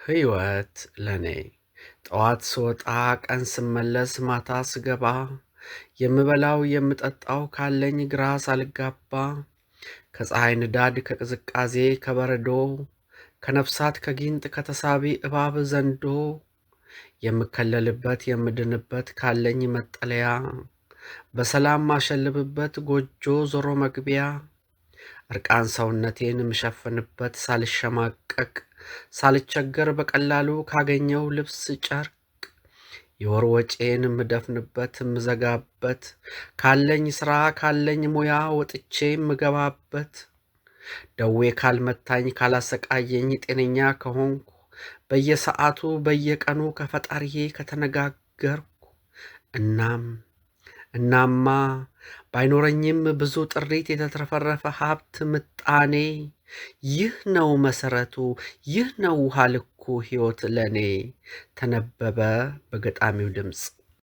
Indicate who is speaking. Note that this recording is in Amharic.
Speaker 1: ሕይወት ለኔ ጠዋት ስወጣ ቀን ስመለስ ማታ ስገባ የምበላው የምጠጣው ካለኝ ግራ ሳልጋባ ከፀሐይ ንዳድ ከቅዝቃዜ ከበረዶ ከነፍሳት ከጊንጥ ከተሳቢ እባብ ዘንዶ የምከለልበት የምድንበት ካለኝ መጠለያ በሰላም ማሸልብበት ጎጆ ዞሮ መግቢያ እርቃን ሰውነቴን ምሸፍንበት ሳልሸማቀቅ ሳልቸገር በቀላሉ ካገኘው ልብስ ጨርቅ የወር ወጬን ምደፍንበት ምዘጋበት ካለኝ ሥራ ካለኝ ሙያ ወጥቼ ምገባበት ደዌ ካልመታኝ ካላሰቃየኝ ጤነኛ ከሆንኩ በየሰዓቱ በየቀኑ ከፈጣሪዬ ከተነጋገርኩ እናማ ባይኖረኝም ብዙ ጥሪት የተትረፈረፈ ሀብት ምጣኔ ይህ ነው መሰረቱ ይህ ነው ውሃ ልኩ ሕይወት ለኔ ተነበበ በገጣሚው ድምጽ።